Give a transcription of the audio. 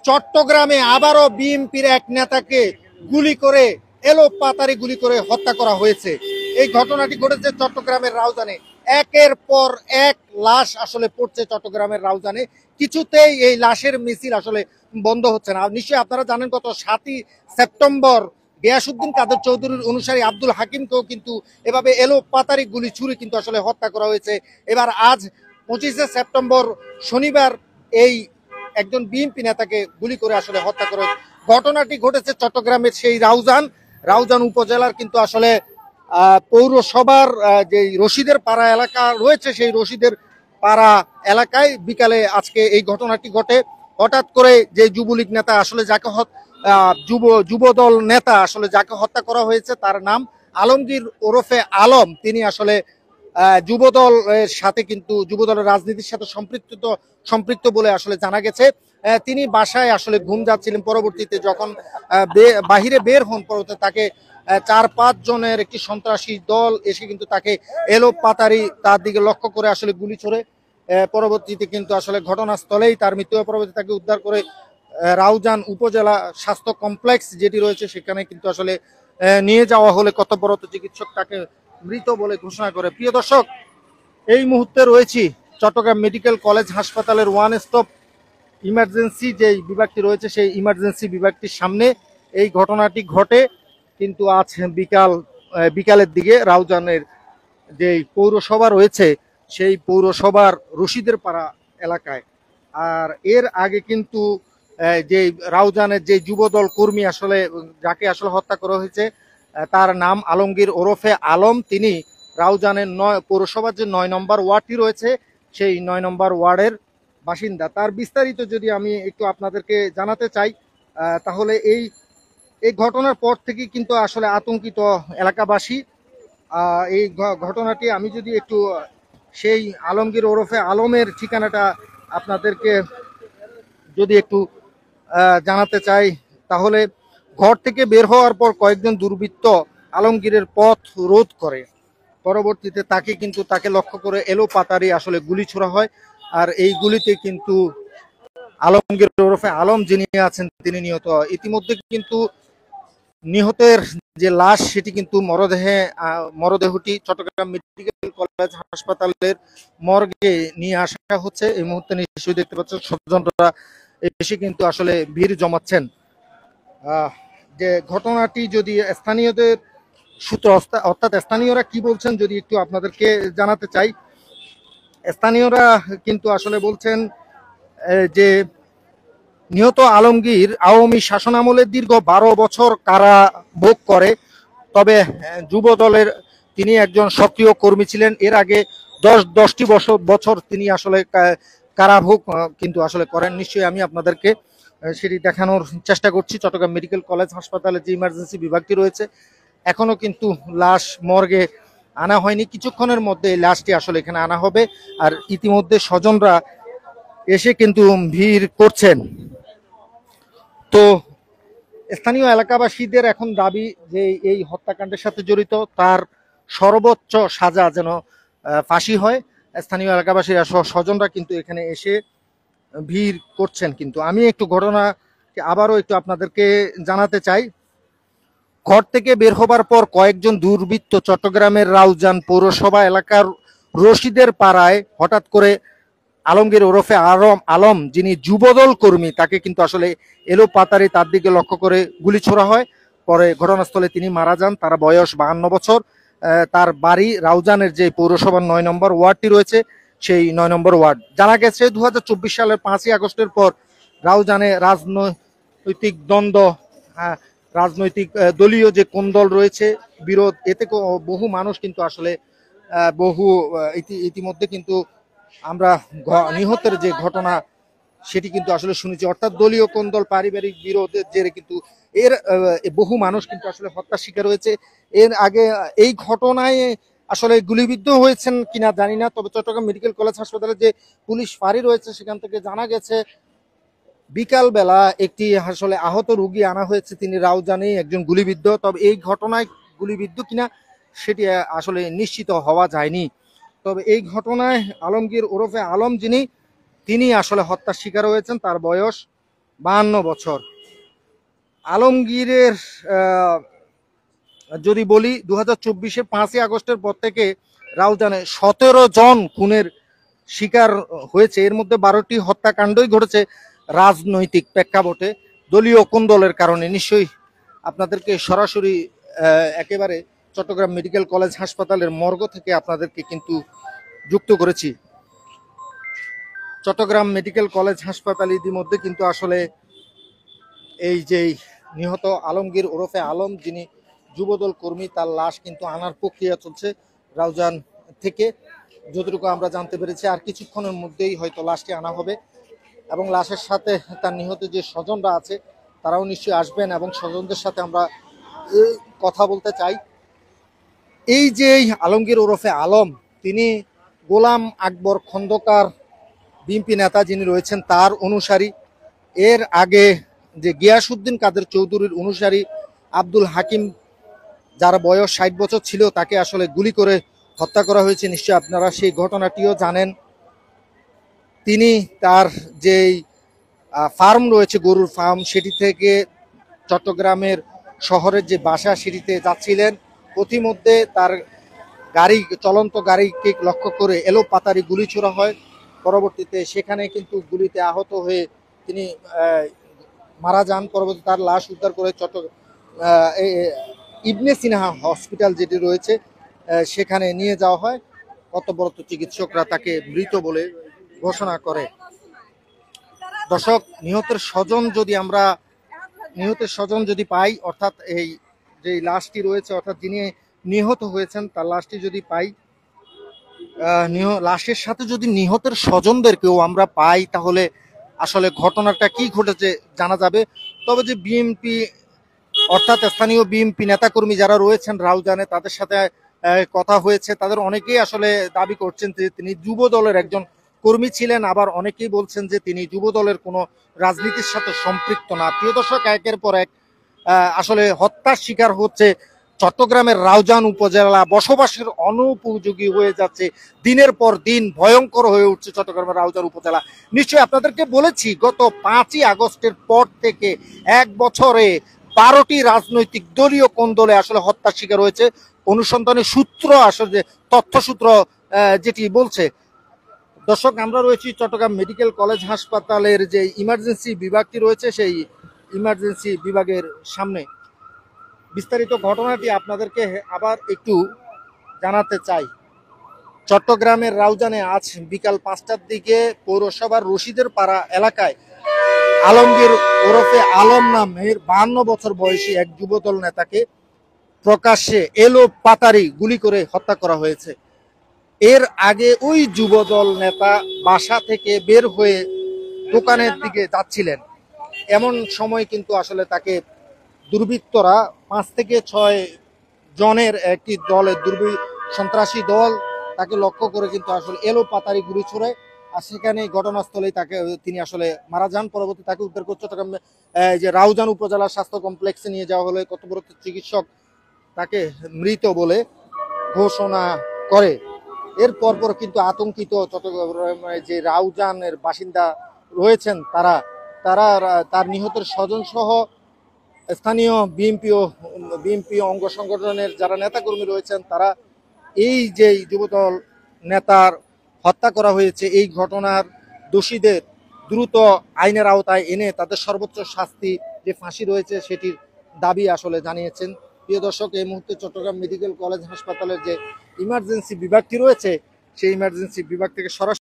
চট্টগ্রামে আবারও বিএনপির এক নেতাকে গুলি করে এলোপাতাড়ি গুলি করে হত্যা করা হয়েছে। এই ঘটনাটি ঘটেছে চট্টগ্রামের রাউজানে। একের পর এক লাশ আসলে পড়ছে চট্টগ্রামের রাউজানে, কিছুতেই এই লাশের মিছিল আসলে বন্ধ হচ্ছে না। নিশ্চয়ই আপনারা জানেন গত 7ই সেপ্টেম্বর গিয়াসউদ্দিন কাদের চৌধুরীর অনুসারী আব্দুল হাকিমকেও কিন্তু এভাবে এলোপাতাড়ি গুলি ছুরি কিন্তু আসলে হত্যা করা হয়েছে। এবার আজ 25শে সেপ্টেম্বর শনিবার এই একজন বিএনপি নেতাকে গুলি করে আসলে হত্যা করে। ঘটনাটি ঘটেছে চট্টগ্রামের সেই রাউজান উপজেলার কিন্তু আসলে পৌরসভার যে রশিদের পাড়া এলাকা রয়েছে, সেই রশিদের পাড়া এলাকায় বিকালে আজকে এই ঘটনাটি ঘটে। হঠাৎ করে যে যুবলীগ নেতা আসলে যাকে যুবদল নেতা আসলে যাকে হত্যা করা হয়েছে তার নাম আলমগীর ওরফে আলম। তিনি আসলে যুবদল সাথে কিন্তু যুবদলের রাজনীতির সাথে সম্পৃক্ত বলে আসলে জানা গেছে। তিনি বাসায় আসলে ঘুম যাচ্ছিলেন, পরবর্তীতে যখন বাহিরে বের হন পরবর্তীতে তাকে 4-5 জনের একটি সন্ত্রাসী দল এসে কিন্তু তাকে এলোপাতাড়ি তার দিকে লক্ষ্য করে আসলে গুলি ছোড়ে। পরবর্তীতে কিন্তু আসলে ঘটনাস্থলেই তার মৃত্যু হয়। পরবর্তীতে তাকে উদ্ধার করে রাউজান উপজেলা স্বাস্থ্য কমপ্লেক্স যেটি রয়েছে সেখানে কিন্তু আসলে নিয়ে যাওয়া হলে কর্তব্যরত চিকিৎসক তাকে মৃত বলে ঘোষণা করে। প্রিয় দর্শক, এই মুহূর্তে রয়েছি চট্টগ্রাম মেডিকেল কলেজ হাসপাতালের ওয়ান স্টপ ইমার্জেন্সি যে বিভাগটি রয়েছে সেই ইমার্জেন্সি বিভাগটির সামনে। এই ঘটনাটি ঘটে কিন্তু আজ বিকালের দিকে রাউজানের যে পৌরসভা রয়েছে সেই পৌরসভার রশিদের পাড়া এলাকায়। আর এর আগে কিন্তু যে রাউজানের যে যুবদল কর্মী আসলে যাকে আসলে হত্যা করা হয়েছে তার নাম আলমগীর ওরফে আলম। তিনি রাউজানের পৌরসভার যে 9 নম্বর ওয়ার্ডটি রয়েছে সেই 9 নম্বর ওয়ার্ডের বাসিন্দা। তার বিস্তারিত যদি আমি একটু আপনাদেরকে জানাতে চাই তাহলে এই ঘটনার পর থেকে কিন্তু আসলে আতঙ্কিত এলাকাবাসী। এই ঘটনাটি আমি যদি একটু সেই আলমগীর ওরফে আলমের ঠিকানাটা আপনাদেরকে যদি একটু জানাতে চাই তাহলে ঘর থেকে বের হওয়ার পর কয়েকজন দুর্বৃত্ত আলমগীরের পথ রোধ করে। পরবর্তীতে তাকে লক্ষ্য করে এলোপাতাড়ি আসলে গুলি ছোড়া হয়। আর এই গুলিতে কিন্তু আলমগীর ওরফে আলম যিনি আছেন তিনি নিহত হয়। ইতিমধ্যে কিন্তু নিহতের যে লাশ সেটি কিন্তু মরদেহটি চট্টগ্রাম মেডিকেল কলেজ হাসপাতালের মর্গে নিয়ে আসা হচ্ছে। এই মুহূর্তে নিশ্চয়ই দেখতে পাচ্ছেন স্বজনরা এসে কিন্তু আসলে ভিড় জমাচ্ছেন। যে ঘটনাটি যদি স্থানীয়দের সূত্র অর্থাৎ স্থানীয়রা কি বলছেন যদি একটু আপনাদেরকে জানাতে চাই। স্থানীয়রা কিন্তু আসলে বলছেন যে নিহত আলমগীর আওয়ামী শাসনামলের দীর্ঘ 12 বছর কারাভোগ করে। তবে যুব দলের তিনি একজন সক্রিয় কর্মী ছিলেন। এর আগে 10টি বছর তিনি আসলে কারাভোগ কিন্তু আসলে করেন। নিশ্চয়ই আমি আপনাদেরকে সেটি দেখানোর চেষ্টা করছি। চট্টগ্রাম মেডিকেল কলেজ হাসপাতালে যে ইমার্জেন্সি বিভাগটি রয়েছে এখনো কিন্তু লাশ মর্গে আনা হয়নি। কিছুক্ষণের মধ্যে লাশটি আসলে এখানে আনা হবে। আর ইতিমধ্যে স্বজনরা এসে কিন্তু ভিড় করছেন। তো স্থানীয় এলাকাবাসীদের এখন দাবি যে এই হত্যাকাণ্ডের সাথে জড়িত তার সর্বোচ্চ সাজা যেন ফাঁসি হয়। স্থানীয় এলাকাবাসীরা স্বজনরা কিন্তু এখানে এসে ভিড় করছেন। কিন্তু আমি একটু ঘটনা আবারও একটু আপনাদেরকে জানাতে চাই। ঘর থেকে বের হবার পর কয়েকজন দুর্বৃত্ত চট্টগ্রামের রাউজান পৌরসভা এলাকার রশিদের পাড়ায় হঠাৎ করে আলমগীর ওরফে আলম যিনি যুবদল কর্মী তাকে কিন্তু আসলে এলোপাতাড়ি তার দিকে লক্ষ্য করে গুলি ছোড়া হয়। পরে ঘটনাস্থলে তিনি মারা যান। তার বয়স 52 বছর। তার বাড়ি রাউজানের যে পৌরসভার 9 নম্বর ওয়ার্ডটি রয়েছে সেই 9 নম্বর ওয়ার্ড। জানা গেছে 2024 সালের 5ই আগস্টের পর রাউজানে রাজনৈতিক দ্বন্দ্ব, রাজনৈতিক দলীয় যে কোন্দল রয়েছে বিরোধ, এতে বহু মানুষ কিন্তু আসলে ইতিমধ্যে কিন্তু আমরা নিহতের যে ঘটনা সেটি কিন্তু আসলে শুনেছি। অর্থাৎ দলীয় কোন্দল পারিবারিক বিরোধের জেরে কিন্তু বহু মানুষ কিন্তু আসলে হত্যার শিকার হয়েছে। এর আগে এই ঘটনায় আসলে গুলিবিদ্ধ হয়েছেন কিনা জানি না। তবে চট্টগ্রাম মেডিকেল কলেজ হাসপাতালে যে পুলিশ ফাঁড়ি রয়েছে সেখান থেকে জানা গেছে বিকাল বেলা একটি আসলে আহত রোগী আনা হয়েছে, তিনি রাউজানেই একজন গুলিবিদ্ধ। তবে এই ঘটনায় গুলিবিদ্ধ কিনা সেটি আসলে নিশ্চিত হওয়া যায়নি। তবে এই ঘটনায় আলমগীর ওরফে আলম তিনি আসলে হত্যার শিকার হয়েছেন। তার বয়স 52 বছর। আলমগীরের যদি বলি 2024-এর 5ই আগস্টের পর থেকে রাউজানে 17 জন খুনের শিকার হয়েছে। এর মধ্যে 12টি হত্যাকাণ্ডই ঘটেছে রাজনৈতিক প্রেক্ষাপটে, দলীয় কোন্দলের কারণে। নিশ্চয়ই আপনাদেরকে সরাসরি একেবারে চট্টগ্রাম মেডিকেল কলেজ হাসপাতালের মর্গ থেকে আপনাদেরকে কিন্তু যুক্ত করেছি। চট্টগ্রাম মেডিকেল কলেজ হাসপাতাল ইতিমধ্যে কিন্তু আসলে এই যে নিহত আলমগীর ওরফে আলম, যিনি যুবদল কর্মী, তার লাশ কিন্তু আনার প্রক্রিয়া চলছে রাউজান থেকে, যতটুকু আমরা জানতে পেরেছি। আর কিছুক্ষণের মধ্যেই হয়তো লাশটি আনা হবে এবং লাশের সাথে তার নিহত যে স্বজনরা আছে তারাও নিশ্চয়ই আসবেন এবং স্বজনদের সাথে আমরা কথা বলতে চাই। এই যে আলমগীর ওরফে আলম, তিনি গোলাম আকবর খন্দকার বিএনপি নেতা যিনি রয়েছেন তার অনুসারী। এর আগে যে গিয়াসউদ্দিন কাদের চৌধুরীর অনুসারী আব্দুল হাকিম, যার বয়স 60 বছর ছিল, তাকে আসলে গুলি করে হত্যা করা হয়েছে। নিশ্চয়ই আপনারা সেই ঘটনাটিও জানেন। তিনি তার যেই ফার্ম রয়েছে, গরুর ফার্ম, সেটি থেকে চট্টগ্রামের শহরের যে বাসা সেটিতে যাচ্ছিলেন। পথিমধ্যে তার গাড়ি, চলন্ত গাড়িকে লক্ষ্য করে এলো পাতারি গুলি ছোড়া হয়। পরবর্তীতে সেখানে কিন্তু গুলিতে আহত হয়ে তিনি মারা যান। পরবর্তী তার লাশ উদ্ধার করে ইবনে সিনা হসপিটাল যেটি রয়েছে সেখানে নিয়ে যাওয়া হয়। কর্তব্যরত চিকিৎসকরা তাকে মৃত বলে ঘোষণা করে। দর্শক, নিহতের স্বজন যদি পাই, অর্থাৎ এই যে লাশটি রয়েছে, অর্থাৎ যিনি নিহত হয়েছেন তার লাশটি যদি পাই, লাশের সাথে যদি নিহতের স্বজনদেরকেও আমরা পাই, তাহলে আসলে ঘটনাটা কি ঘটেছে জানা যাবে। তবে যে বিএনপি, অর্থাৎ স্থানীয় বিএনপি নেতাকর্মী যারা রয়েছেন রাউজানে, তাদের সাথে কথা হয়েছে। তাদের অনেকেই আসলে দাবি করছেন যে তিনি যুব দলের একজন কর্মী ছিলেন, আবার অনেকেই বলছেন যে তিনি যুব দলের কোনো রাজনীতির সাথে সম্পৃক্ত না। প্রিয় দর্শক, একের পর এক আসলে হত্যার শিকার হচ্ছে চট্টগ্রামের রাউজান উপজেলা, বসবাসের অনুপযোগী হয়ে যাচ্ছে। দিনের পর দিন ভয়ঙ্কর হয়ে উঠছে চট্টগ্রামের রাউজান উপজেলা। নিশ্চয়ই আপনাদেরকে বলেছি, গত 5ই আগস্টের পর থেকে এক বছরে 12টি রাজনৈতিক দলীয় কোন্দলে আসলে হত্যার শিকার হয়েছে। অনুসন্ধানের সূত্র, আসলে তথ্য সূত্র যেটি বলছে। দর্শক, আমরা রয়েছি চট্টগ্রাম মেডিকেল কলেজ হাসপাতালের যে ইমার্জেন্সি বিভাগটি রয়েছে, সেই ইমার্জেন্সি বিভাগের সামনে। বিস্তারিত ঘটনাটি আপনাদেরকে আবার একটু জানাতে চাই। চট্টগ্রামের রাউজানে আজ বিকাল 5টার দিকে পৌরসভার রশিদের পাড়া এলাকায় আলমগীর ওরফে আলম নামের 52 বছর বয়সী এক যুবদল নেতাকে প্রকাশ্যে এলো পাতারি গুলি করে হত্যা করা হয়েছে। এর আগে ওই যুবদল নেতা বাসা থেকে বের হয়ে দোকানের দিকে যাচ্ছিলেন। এমন সময় কিন্তু আসলে তাকে দুর্বৃত্তরা 5 থেকে 6 জনের একটি দলের সন্ত্রাসী দল তাকে লক্ষ্য করে কিন্তু আসলে এলো পাতারি গুলি ছোড়ে। আর সেখানে ঘটনাস্থলেই তিনি আসলে মারা যান। পরবর্তী তাকে উদ্ধার করে চট্টগ্রাম যে রাউজান উপজেলা স্বাস্থ্য কমপ্লেক্সে নিয়ে যাওয়া হলে কর্তব্যরত চিকিৎসক তাকে মৃত বলে ঘোষণা করে। এর পরপর কিন্তু আতঙ্কিত চট্টগ্রামের যে রাউজানের বাসিন্দা রয়েছেন, তার নিহতের স্বজন সহ স্থানীয় বিএনপি অঙ্গ সংগঠনের যারা নেতাকর্মী রয়েছেন, তারা এই যে যুবদল নেতার হত্যা করা হয়েছে, এই ঘটনার দোষীদের দ্রুত আইনের আওতায় এনে তাদের সর্বোচ্চ শাস্তি, যে ফাঁসি রয়েছে, সেটির দাবি আসলে জানিয়েছেন। প্রিয় দর্শক, এই মুহূর্তে চট্টগ্রাম মেডিকেল কলেজ হাসপাতালের যে ইমার্জেন্সি বিভাগটি রয়েছে, সেই ইমার্জেন্সি বিভাগ থেকে সরাসরি